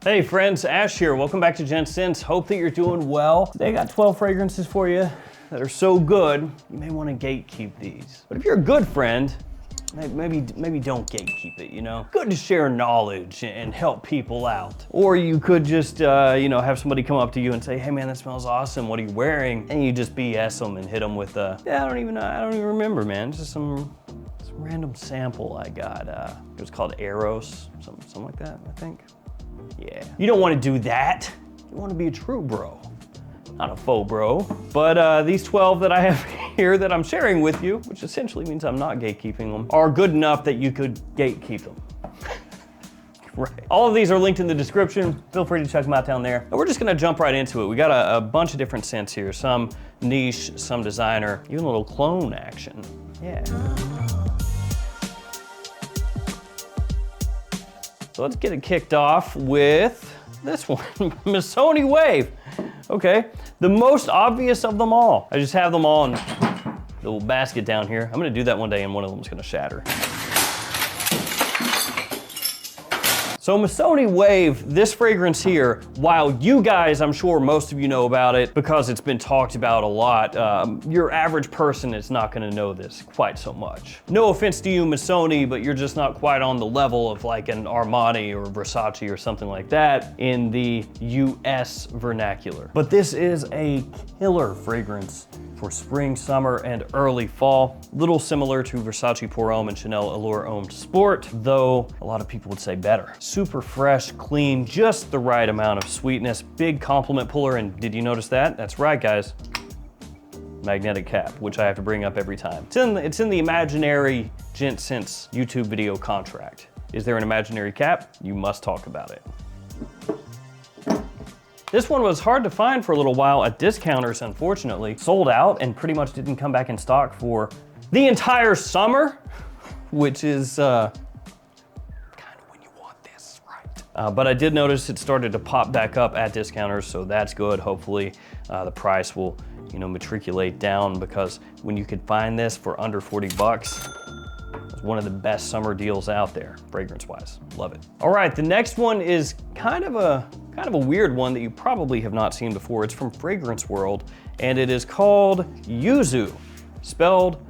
Hey friends, Ash here. Welcome back to Gents. Hope that you're doing well. Today I got 12 fragrances for you that are so good, you may want to gatekeep these. But if you're a good friend, maybe don't gatekeep it, you know? Good to share knowledge and help people out. Or you could just, have somebody come up to you and say, hey man, that smells awesome, what are you wearing? And you just BS them and hit them with I don't even remember, man. Just some random sample I got. It was called Arof, something like that, I think. Yeah. You don't want to do that. You want to be a true bro, not a faux bro. But these 12 that I have here that I'm sharing with you, which essentially means I'm not gatekeeping them, are good enough that you could gatekeep them. Right. All of these are linked in the description. Feel free to check them out down there. And we're just gonna jump right into it. We got a bunch of different scents here. Some niche, some designer, even a little clone action. Yeah. So let's get it kicked off with this one, Missoni Wave. Okay, the most obvious of them all. I just have them all in the little basket down here. I'm gonna do that one day and one of them's gonna shatter. So Missoni Wave, this fragrance here, while you guys, I'm sure most of you know about it because it's been talked about a lot, your average person is not gonna know this quite so much. No offense to you, Missoni, but you're just not quite on the level of like an Armani or Versace or something like that in the US vernacular. But this is a killer fragrance for spring, summer, and early fall. Little similar to Versace Pour Homme and Chanel Allure Homme Sport, though a lot of people would say better. Super fresh, clean, just the right amount of sweetness, big compliment puller, and did you notice that? That's right, guys. Magnetic cap, which I have to bring up every time. It's in the imaginary Gents YouTube video contract. Is there an imaginary cap? You must talk about it. This one was hard to find for a little while at discounters, unfortunately. Sold out and pretty much didn't come back in stock for the entire summer, which is kind of when you want this, right? But I did notice it started to pop back up at discounters, so that's good. Hopefully the price will, matriculate down, because when you could find this for under 40 bucks, it's one of the best summer deals out there, fragrance-wise. Love it. All right, the next one is kind of a weird one that you probably have not seen before. It's from Fragrance World, and it is called Yuzu, spelled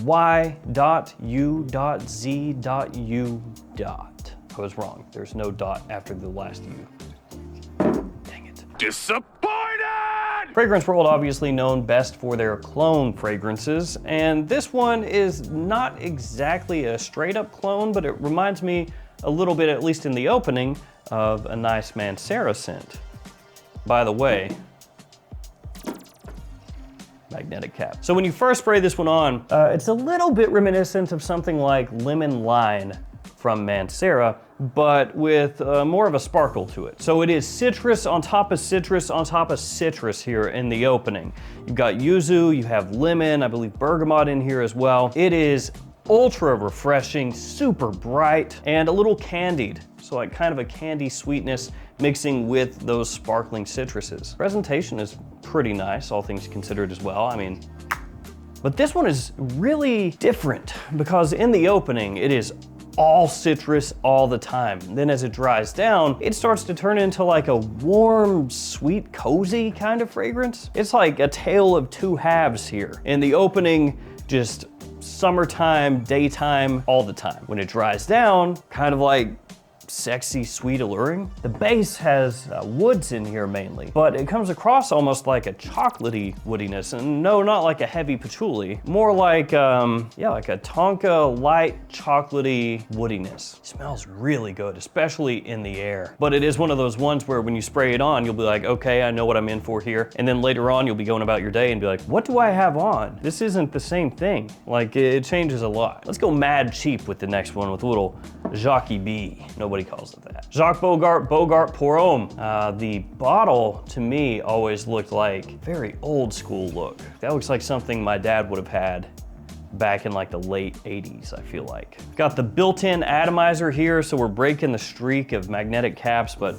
Y.U.Z.U. I was wrong. There's no dot after the last U. Dang it. Disappointed! Fragrance World, obviously known best for their clone fragrances, and this one is not exactly a straight up clone, but it reminds me a little bit, at least in the opening, of a nice Mancera scent. By the way, magnetic cap. So when you first spray this one on, it's a little bit reminiscent of something like Lemon Lime from Mancera, but with more of a sparkle to it. So it is citrus on top of citrus on top of citrus here in the opening. You've got yuzu, you have lemon, I believe bergamot in here as well. It is ultra refreshing, super bright, and a little candied. So like kind of a candy sweetness mixing with those sparkling citruses. Presentation is pretty nice, all things considered as well. But this one is really different because in the opening, it is all citrus all the time. Then as it dries down, it starts to turn into like a warm, sweet, cozy kind of fragrance. It's like a tale of two halves here. In the opening, just summertime, daytime, all the time. When it dries down, kind of like sexy, sweet, alluring. The base has woods in here mainly, but it comes across almost like a chocolatey woodiness, and no, not like a heavy patchouli, more like, like a tonka light chocolatey woodiness. It smells really good, especially in the air. But it is one of those ones where when you spray it on, you'll be like, okay, I know what I'm in for here. And then later on, you'll be going about your day and be like, what do I have on? This isn't the same thing. Like, it changes a lot. Let's go mad cheap with the next one with a little Jacques B. Nobody calls it that. Jacques Bogart Pour Homme. The bottle, to me, always looked like very old school look. That looks like something my dad would have had back in like the late 80s, I feel like. Got the built-in atomizer here, so we're breaking the streak of magnetic caps, but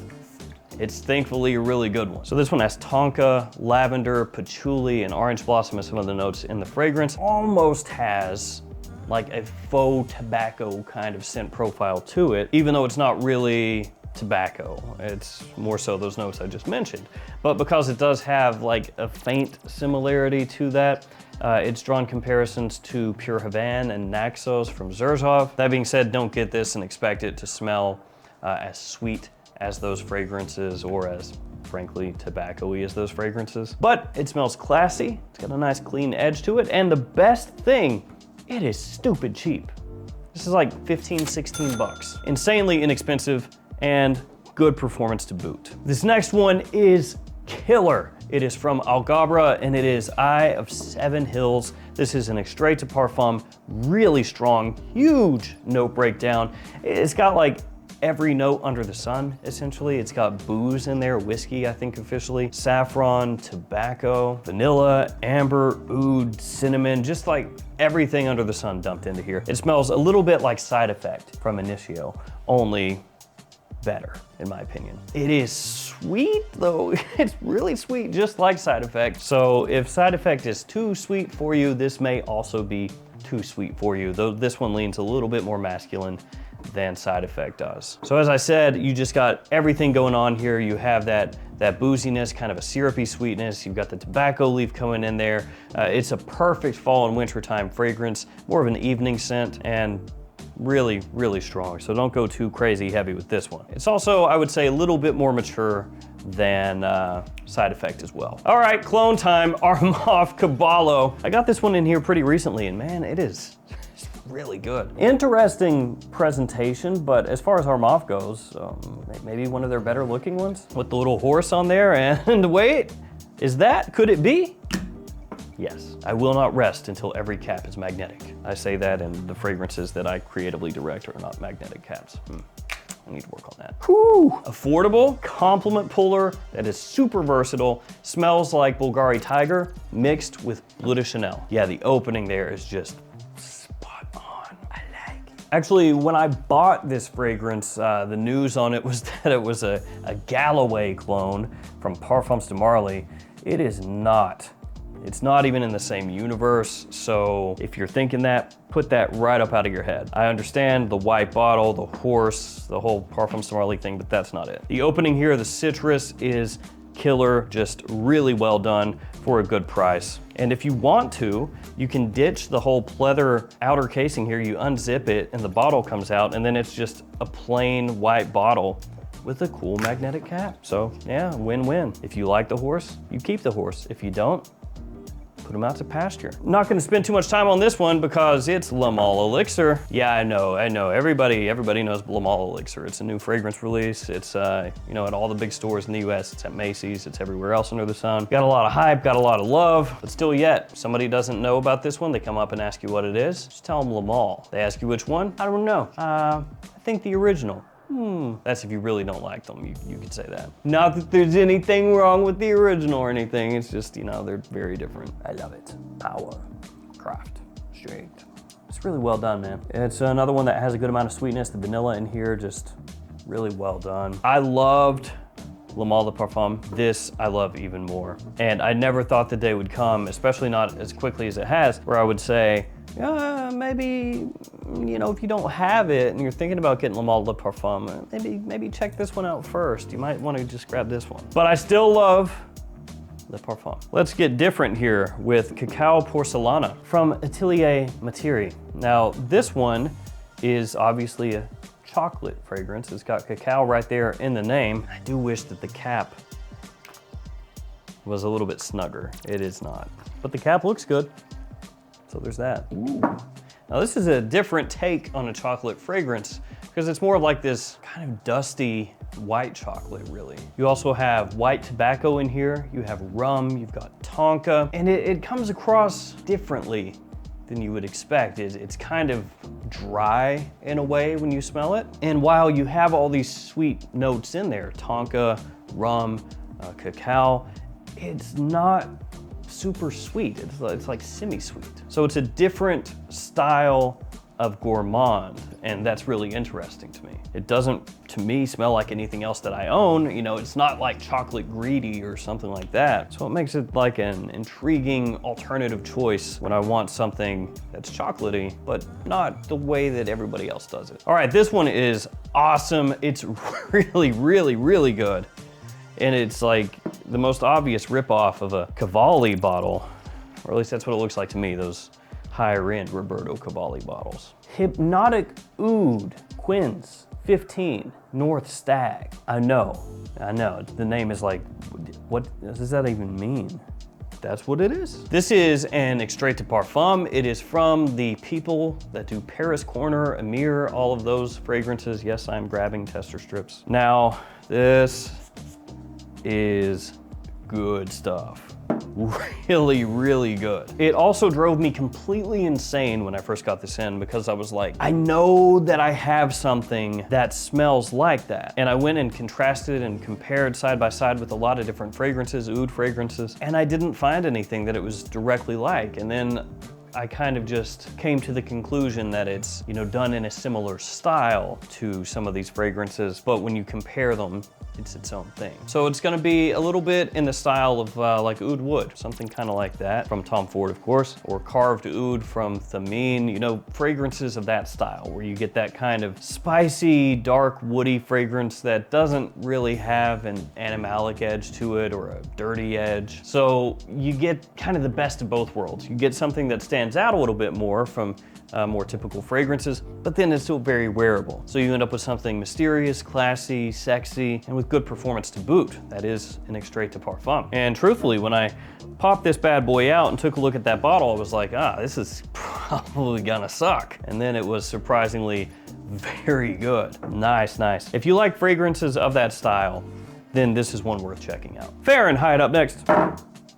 it's thankfully a really good one. So this one has tonka, lavender, patchouli, and orange blossom as some of the notes in the fragrance. Almost has like a faux tobacco kind of scent profile to it, even though it's not really tobacco. It's more so those notes I just mentioned. But because it does have like a faint similarity to that, it's drawn comparisons to Pure Havan and Naxos from Zurzov. That being said, don't get this and expect it to smell as sweet as those fragrances or as, frankly, tobacco-y as those fragrances. But it smells classy, it's got a nice clean edge to it, and the best thing, it is stupid cheap. This is like 15, 16 bucks. Insanely inexpensive and good performance to boot. This next one is killer. It is from Algabra and it is Eye of Seven Hills. This is an extrait de parfum, really strong, huge note breakdown. It's got like every note under the sun, essentially. It's got booze in there, whiskey, I think officially, saffron, tobacco, vanilla, amber, oud, cinnamon, just like everything under the sun dumped into here. It smells a little bit like Side Effect from Initio, only better, in my opinion. It is sweet though. It's really sweet, just like Side Effect. So if Side Effect is too sweet for you, this may also be too sweet for you, though this one leans a little bit more masculine than Side Effect does. So as I said, you just got everything going on here. You have that booziness, kind of a syrupy sweetness. You've got the tobacco leaf coming in there. It's a perfect fall and wintertime fragrance, more of an evening scent, and really, really strong. So don't go too crazy heavy with this one. It's also, I would say, a little bit more mature than Side Effect as well. All right, clone time, Arof Caballo. I got this one in here pretty recently, and man, it's really good. Interesting presentation, but as far as Arof goes, maybe one of their better looking ones with the little horse on there. And wait, could it be? Yes, I will not rest until every cap is magnetic. I say that, and the fragrances that I creatively direct are not magnetic caps. I need to work on that. Whew. Affordable, compliment puller that is super versatile, smells like Bulgari Tiger mixed with Bleu de Chanel. Yeah, the opening there is just spot on. I like it. Actually, when I bought this fragrance, the news on it was that it was a Galloway clone from Parfums de Marly. It is not. It's not even in the same universe, so if you're thinking that, put that right up out of your head. I understand the white bottle, the horse, the whole Parfums de Marly thing, but that's not it. The opening here, the citrus is killer, just really well done for a good price. And if you want to, you can ditch the whole pleather outer casing here. You unzip it and the bottle comes out, and then it's just a plain white bottle with a cool magnetic cap. So yeah, win-win. If you like the horse, you keep the horse. If you don't, put them out to pasture. I'm not gonna spend too much time on this one because it's Le Male Elixir. Yeah, I know. Everybody knows Le Male Elixir. It's a new fragrance release. It's you know, at all the big stores in the US. It's at Macy's. It's everywhere else under the sun. Got a lot of hype, got a lot of love, but still yet, somebody doesn't know about this one. They come up and ask you what it is. Just tell them Le Male. They ask you which one. I don't know. I think the original. That's if you really don't like them, you could say that. Not that there's anything wrong with the original or anything, it's just, you know, they're very different. I love it. Power, craft, strength. It's really well done, man. It's another one that has a good amount of sweetness. The vanilla in here, just really well done. I loved Le Male de Parfum. This I love even more. And I never thought the day would come, especially not as quickly as it has, where I would say, maybe, you know, if you don't have it and you're thinking about getting Le Male de Parfum, maybe check this one out first. You might want to just grab this one. But I still love Le Parfum. Let's get different here with Cacao Porcelana from Atelier Materi. Now, this one is obviously a chocolate fragrance. It's got cacao right there in the name. I do wish that the cap was a little bit snugger. It is not. But the cap looks good. So there's that. Ooh. Now this is a different take on a chocolate fragrance because it's more like this kind of dusty white chocolate, really. You also have white tobacco in here. You have rum, you've got tonka, and it comes across differently than you would expect. It's kind of dry in a way when you smell it. And while you have all these sweet notes in there, tonka, rum, cacao, it's not super sweet. It's like semi-sweet. So it's a different style of gourmand, and that's really interesting to me. It doesn't, to me, smell like anything else that I own. You know, it's not like chocolate greedy or something like that. So it makes it like an intriguing alternative choice when I want something that's chocolatey, but not the way that everybody else does it. All right, this one is awesome. It's really, really, really good. And it's like the most obvious ripoff of a Cavalli bottle, or at least that's what it looks like to me, those higher end Roberto Cavalli bottles. Hypnotic Oud Quince 15 North Stag. I know, the name is like, what does that even mean? That's what it is. This is an extrait de parfum. It is from the people that do Paris Corner, Amir, all of those fragrances. Yes, I'm grabbing tester strips. Now, this is good stuff. Really, really good. It also drove me completely insane when I first got this in because I was like, I know that I have something that smells like that. And I went and contrasted and compared side by side with a lot of different fragrances, oud fragrances, and I didn't find anything that it was directly like. And then I kind of just came to the conclusion that it's, you know, done in a similar style to some of these fragrances, but when you compare them, it's its own thing. So it's gonna be a little bit in the style of like oud wood, something kind of like that from Tom Ford, of course, or carved oud from Thameen, you know, fragrances of that style where you get that kind of spicy, dark, woody fragrance that doesn't really have an animalic edge to it or a dirty edge. So you get kind of the best of both worlds. You get something that stands out a little bit more from more typical fragrances, but then it's still very wearable. So you end up with something mysterious, classy, sexy, and with good performance to boot. That is an extrait de parfum. And truthfully, when I popped this bad boy out and took a look at that bottle, I was like, this is probably gonna suck. And then it was surprisingly very good. Nice, nice. If you like fragrances of that style, then this is one worth checking out. Fahrenheit up next.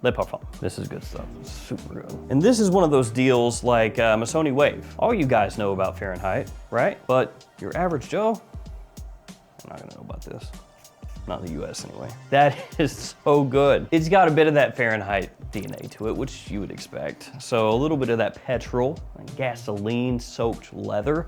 Le Parfum. This is good stuff. It's super good. And this is one of those deals like Missoni Wave. All you guys know about Fahrenheit, right? But your average Joe, I'm not gonna know about this. Not in the US anyway. That is so good. It's got a bit of that Fahrenheit DNA to it, which you would expect. So a little bit of that petrol and gasoline soaked leather,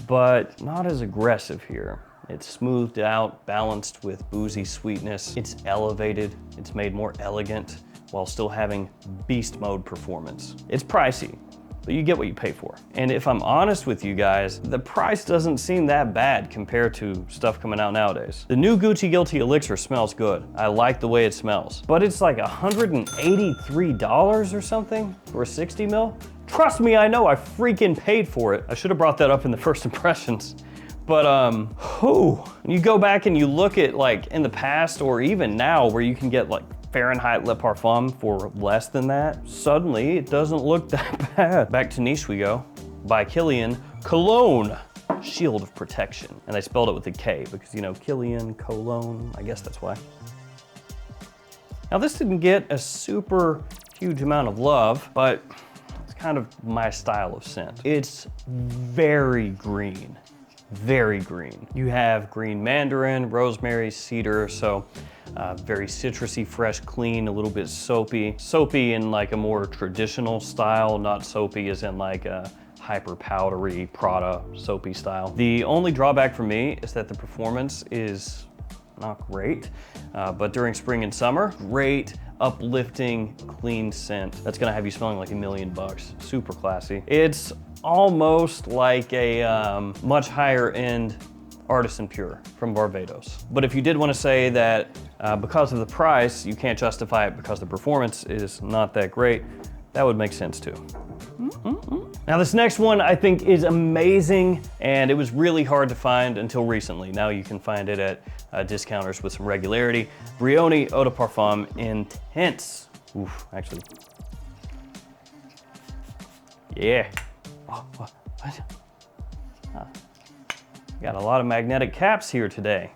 but not as aggressive here. It's smoothed out, balanced with boozy sweetness. It's elevated, it's made more elegant, while still having beast mode performance. It's pricey, but you get what you pay for. And if I'm honest with you guys, the price doesn't seem that bad compared to stuff coming out nowadays. The new Gucci Guilty Elixir smells good. I like the way it smells, but it's like $183 or something for a 60 mil. Trust me, I know I freaking paid for it. I should have brought that up in the first impressions. But when you go back and you look at like in the past or even now where you can get like Fahrenheit Le Parfum for less than that, suddenly it doesn't look that bad. Back to niche we go. By Kilian, Cologne, Shield of Protection. And I spelled it with a K because, you know, Kilian, Cologne, I guess that's why. Now this didn't get a super huge amount of love, but it's kind of my style of scent. It's very green. Very green. You have green mandarin, rosemary, cedar, so very citrusy, fresh, clean, a little bit soapy. Soapy in like a more traditional style, not soapy as in like a hyper powdery Prada soapy style. The only drawback for me is that the performance is not great, but during spring and summer, great, uplifting, clean scent. That's gonna have you smelling like $1 million. Super classy. It's almost like a much higher end Artisan Pure from Barbados. But if you did want to say that because of the price, you can't justify it because the performance is not that great, that would make sense too. Now this next one I think is amazing, and it was really hard to find until recently. Now you can find it at discounters with some regularity. Brioni Eau de Parfum Intense. Oof, actually. Yeah. Got a lot of magnetic caps here today.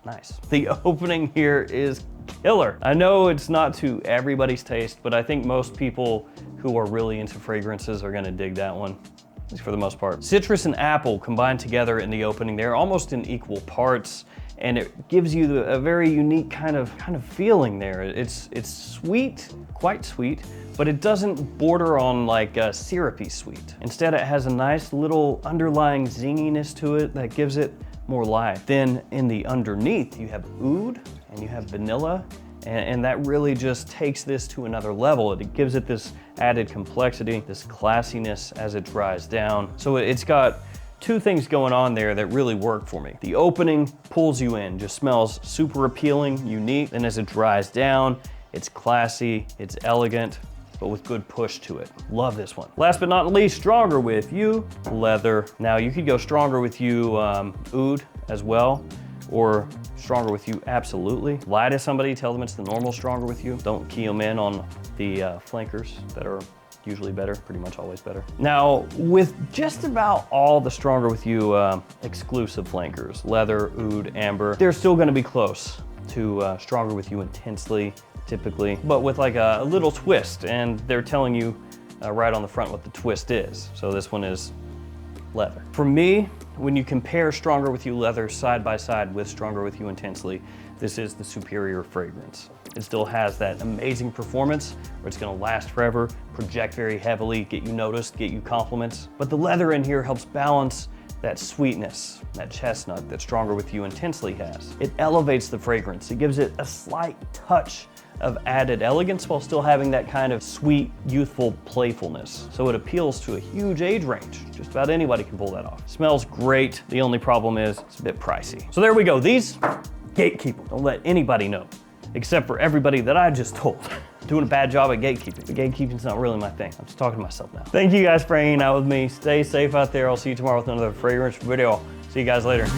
Nice. The opening here is killer. I know it's not to everybody's taste, but I think most people who are really into fragrances are gonna dig that one, at least for the most part. Citrus and apple combined together in the opening. They're almost in equal parts, and it gives you a very unique kind of feeling there. It's sweet, quite sweet, but it doesn't border on like a syrupy sweet. Instead, it has a nice little underlying zinginess to it that gives it more life. Then in the underneath, you have oud and you have vanilla, and that really just takes this to another level. It gives it this added complexity, this classiness as it dries down. So it's got two things going on there that really work for me. The opening pulls you in, just smells super appealing, unique. Then as it dries down, it's classy, it's elegant, but with good push to it. Love this one. Last but not least, Stronger With You, leather. Now you could go Stronger With You oud as well, or Stronger With You absolutely. Lie to somebody, tell them it's the normal Stronger With You. Don't key them in on the flankers that are usually better, pretty much always better. Now, with just about all the Stronger With You exclusive flankers, leather, oud, amber, they're still gonna be close to Stronger With You Intensely, typically, but with like a little twist, and they're telling you right on the front what the twist is. So this one is leather. For me, when you compare Stronger With You leather side by side with Stronger With You Intensely, this is the superior fragrance. It still has that amazing performance where it's gonna last forever, project very heavily, get you noticed, get you compliments. But the leather in here helps balance that sweetness, that chestnut that Stronger With You Intensely has. It elevates the fragrance. It gives it a slight touch of added elegance while still having that kind of sweet, youthful playfulness. So it appeals to a huge age range. Just about anybody can pull that off. Smells great. The only problem is it's a bit pricey. So there we go. These, gatekeep them. Don't let anybody know, except for everybody that I just told. Doing a bad job at gatekeeping. But gatekeeping's not really my thing. I'm just talking to myself now. Thank you guys for hanging out with me. Stay safe out there. I'll see you tomorrow with another fragrance video. See you guys later.